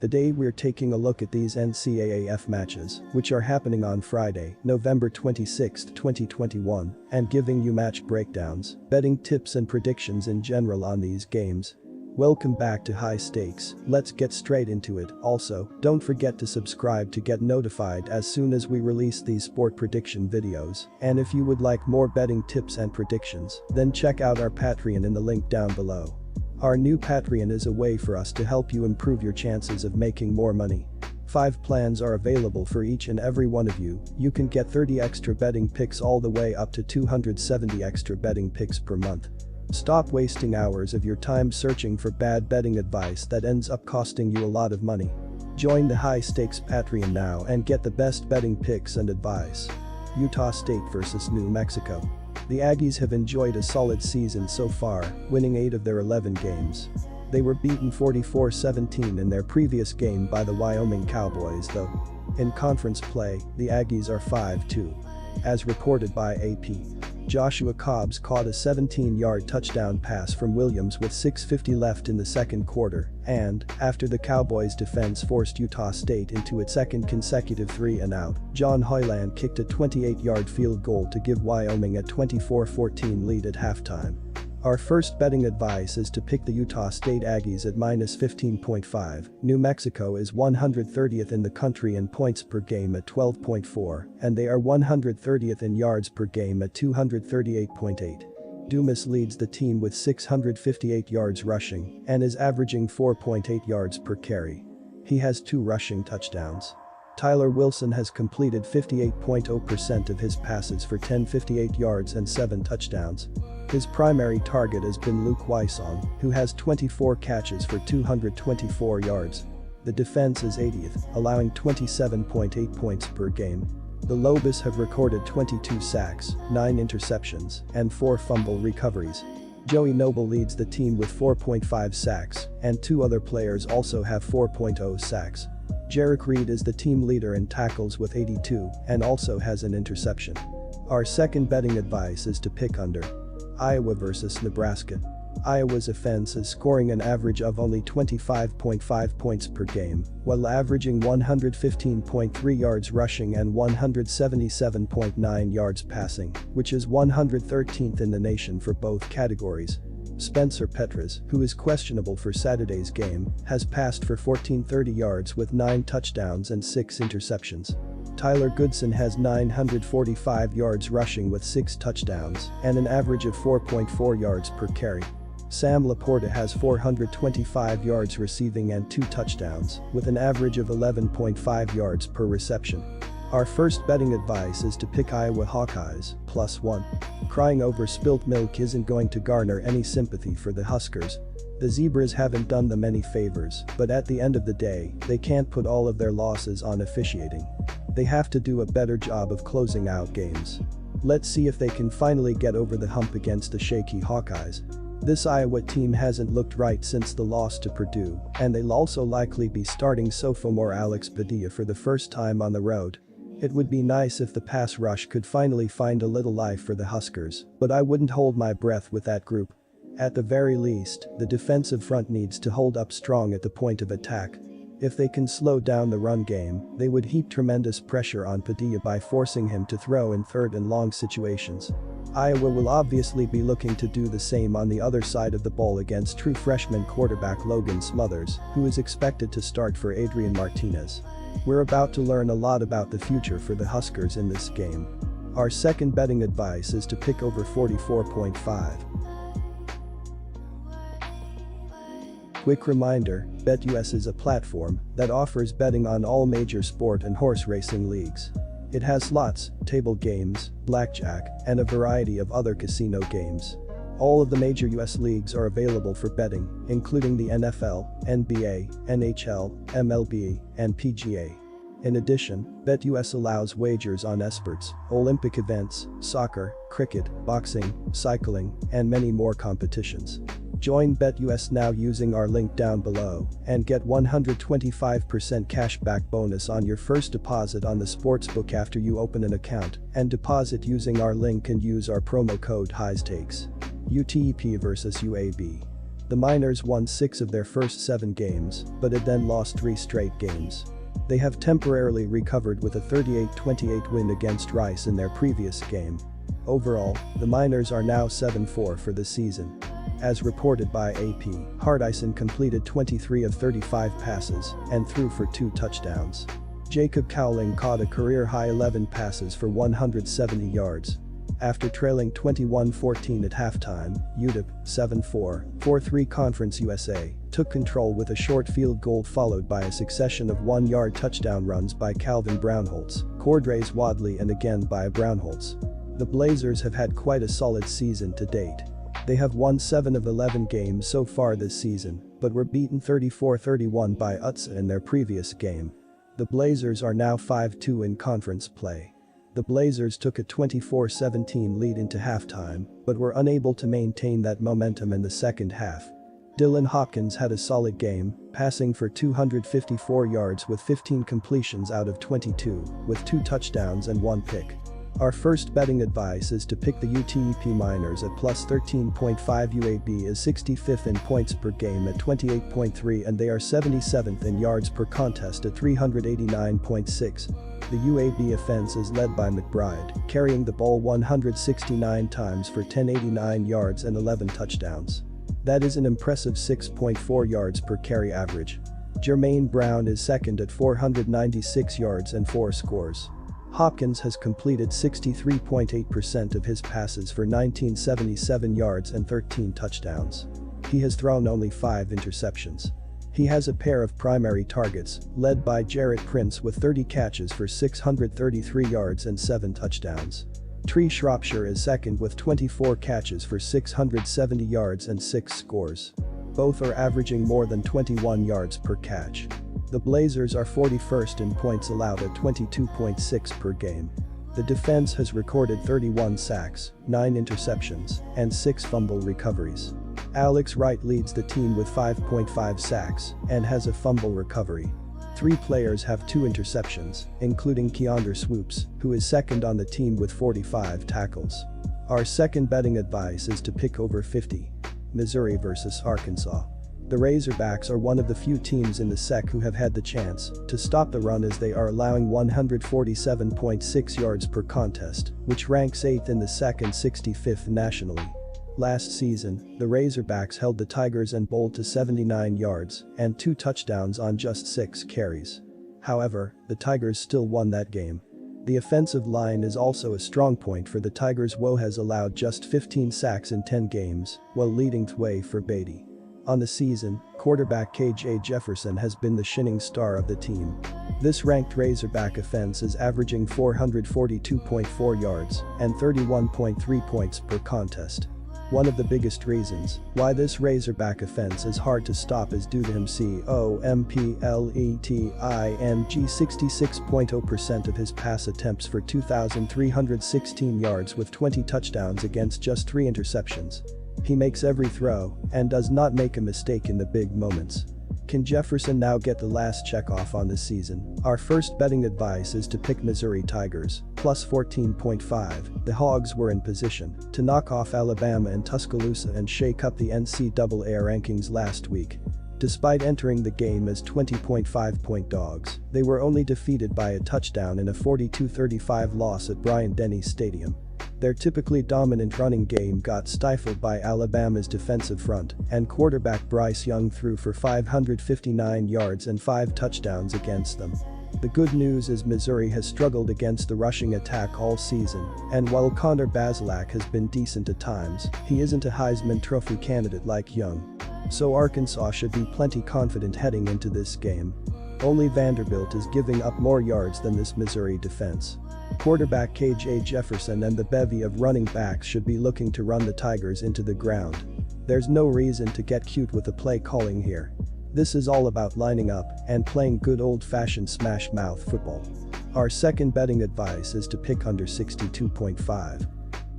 Today we're taking a look at these NCAAF matches, which are happening on Friday, November 26, 2021, and giving you match breakdowns, betting tips and predictions in general on these games. Welcome back to High Stakes, let's get straight into it. Also, don't forget to subscribe to get notified as soon as we release these sport prediction videos, and if you would like more betting tips and predictions, then check out our Patreon in the link down below. Our new Patreon is a way for us to help you improve your chances of making more money. 5 plans are available for each and every one of you. You can get 30 extra betting picks all the way up to 270 extra betting picks per month. Stop wasting hours of your time searching for bad betting advice that ends up costing you a lot of money. Join the High Stakes Patreon now and get the best betting picks and advice. Utah State vs New Mexico. The Aggies have enjoyed a solid season so far, winning 8 of their 11 games. They were beaten 44-17 in their previous game by the Wyoming Cowboys though. In conference play, the Aggies are 5-2. As reported by AP, Joshua Cobbs caught a 17-yard touchdown pass from Williams with 6:50 left in the second quarter, and, after the Cowboys' defense forced Utah State into its second consecutive 3-and-out, John Hoyland kicked a 28-yard field goal to give Wyoming a 24-14 lead at halftime. Our first betting advice is to pick the Utah State Aggies at -15.5. New Mexico is 130th in the country in points per game at 12.4, and they are 130th in yards per game at 238.8. Dumas leads the team with 658 yards rushing and is averaging 4.8 yards per carry. He has 2 rushing touchdowns. Tyler Wilson has completed 58.0% of his passes for 58 yards and 7 touchdowns. His primary target has been Luke Wysong, who has 24 catches for 224 yards. The defense is 80th, allowing 27.8 points per game. The Lobos have recorded 22 sacks, 9 interceptions, and 4 fumble recoveries. Joey Noble leads the team with 4.5 sacks, and 2 other players also have 4.0 sacks. Jarek Reed is the team leader in tackles with 82 and also has an interception. Our second betting advice is to pick under Iowa vs Nebraska. Iowa's offense is scoring an average of only 25.5 points per game, while averaging 115.3 yards rushing and 177.9 yards passing, which is 113th in the nation for both categories. Spencer Petras, who is questionable for Saturday's game, has passed for 1,430 yards with 9 touchdowns and 6 interceptions. Tyler Goodson has 945 yards rushing with 6 touchdowns and an average of 4.4 yards per carry. Sam Laporta has 425 yards receiving and 2 touchdowns, with an average of 11.5 yards per reception. Our first betting advice is to pick Iowa Hawkeyes, +1. Crying over spilt milk isn't going to garner any sympathy for the Huskers. The Zebras haven't done them any favors, but at the end of the day, they can't put all of their losses on officiating. They have to do a better job of closing out games. Let's see if they can finally get over the hump against the shaky Hawkeyes. This Iowa team hasn't looked right since the loss to Purdue, and they'll also likely be starting sophomore Alex Padilla for the first time on the road. It would be nice if the pass rush could finally find a little life for the Huskers, but I wouldn't hold my breath with that group. At the very least, the defensive front needs to hold up strong at the point of attack. If they can slow down the run game, they would heap tremendous pressure on Padilla by forcing him to throw in 3rd and long situations. Iowa will obviously be looking to do the same on the other side of the ball against true freshman quarterback Logan Smothers, who is expected to start for Adrian Martinez. We're about to learn a lot about the future for the Huskers in this game. Our second betting advice is to pick over 44.5. Quick reminder, BetUS is a platform that offers betting on all major sport and horse racing leagues. It has slots, table games, blackjack, and a variety of other casino games. All of the major US leagues are available for betting, including the NFL, NBA, NHL, MLB, and PGA. In addition, BetUS allows wagers on esports, Olympic events, soccer, cricket, boxing, cycling, and many more competitions. Join BetUS now using our link down below and get 125% cashback bonus on your first deposit on the sportsbook after you open an account and deposit using our link and use our promo code HIGHSTAKES. UTEP vs UAB. The Miners won 6 of their first 7 games, but had then lost 3 straight games. They have temporarily recovered with a 38-28 win against Rice in their previous game. Overall, the Miners are now 7-4 for the season. As reported by AP, Hardison completed 23 of 35 passes and threw for 2 touchdowns. Jacob Cowling caught a career-high 11 passes for 170 yards. After trailing 21-14 at halftime, UTEP, 7-4, 4-3 Conference USA, took control with a short field goal followed by a succession of 1-yard touchdown runs by Calvin Brownholtz, Cordres Wadley and again by Brownholtz. The Blazers have had quite a solid season to date. They have won 7 of 11 games so far this season, but were beaten 34-31 by UTSA in their previous game. The Blazers are now 5-2 in conference play. The Blazers took a 24-17 lead into halftime, but were unable to maintain that momentum in the second half. Dylan Hopkins had a solid game, passing for 254 yards with 15 completions out of 22, with 2 touchdowns and 1 pick. Our first betting advice is to pick the UTEP Miners at plus 13.5. UAB is 65th in points per game at 28.3 and they are 77th in yards per contest at 389.6. The UAB offense is led by McBride, carrying the ball 169 times for 1,089 yards and 11 touchdowns. That is an impressive 6.4 yards per carry average. Jermaine Brown is second at 496 yards and 4 scores. Hopkins has completed 63.8% of his passes for 1,977 yards and 13 touchdowns. He has thrown only 5 interceptions. He has a pair of primary targets, led by Jarrett Prince with 30 catches for 633 yards and 7 touchdowns. Tree Shropshire is second with 24 catches for 670 yards and 6 scores. Both are averaging more than 21 yards per catch. The Blazers are 41st in points allowed at 22.6 per game. The defense has recorded 31 sacks, 9 interceptions, and 6 fumble recoveries. Alex Wright leads the team with 5.5 sacks and has a fumble recovery. 3 players have 2 interceptions, including Keandre Swoops, who is second on the team with 45 tackles. Our second betting advice is to pick over 50. Missouri vs Arkansas. The Razorbacks are one of the few teams in the SEC who have had the chance to stop the run as they are allowing 147.6 yards per contest, which ranks 8th in the SEC and 65th nationally. Last season, the Razorbacks held the Tigers and bowled to 79 yards and 2 touchdowns on just 6 carries. However, the Tigers still won that game. The offensive line is also a strong point for the Tigers. Woe has allowed just 15 sacks in 10 games, while leading the way for Beatty. On the season, quarterback KJ Jefferson has been the shining star of the team. This ranked Razorback offense is averaging 442.4 yards and 31.3 points per contest. One of the biggest reasons why this Razorback offense is hard to stop is due to him completing 66.0% of his pass attempts for 2,316 yards with 20 touchdowns against just 3 interceptions. He makes every throw and does not make a mistake in the big moments. Can Jefferson now get the last checkoff on the season? Our first betting advice is to pick Missouri Tigers, plus 14.5. The Hogs were in position to knock off Alabama and Tuscaloosa and shake up the NCAA rankings last week. Despite entering the game as 20.5-point dogs, they were only defeated by a touchdown in a 42-35 loss at Bryant-Denny Stadium. Their typically dominant running game got stifled by Alabama's defensive front, and quarterback Bryce Young threw for 559 yards and 5 touchdowns against them. The good news is Missouri has struggled against the rushing attack all season, and while Connor Bazelak has been decent at times, he isn't a Heisman Trophy candidate like Young. So Arkansas should be plenty confident heading into this game. Only Vanderbilt is giving up more yards than this Missouri defense. Quarterback KJ Jefferson and the bevy of running backs should be looking to run the Tigers into the ground. There's no reason to get cute with the play calling here. This is all about lining up and playing good old-fashioned smash-mouth football. Our second betting advice is to pick under 62.5.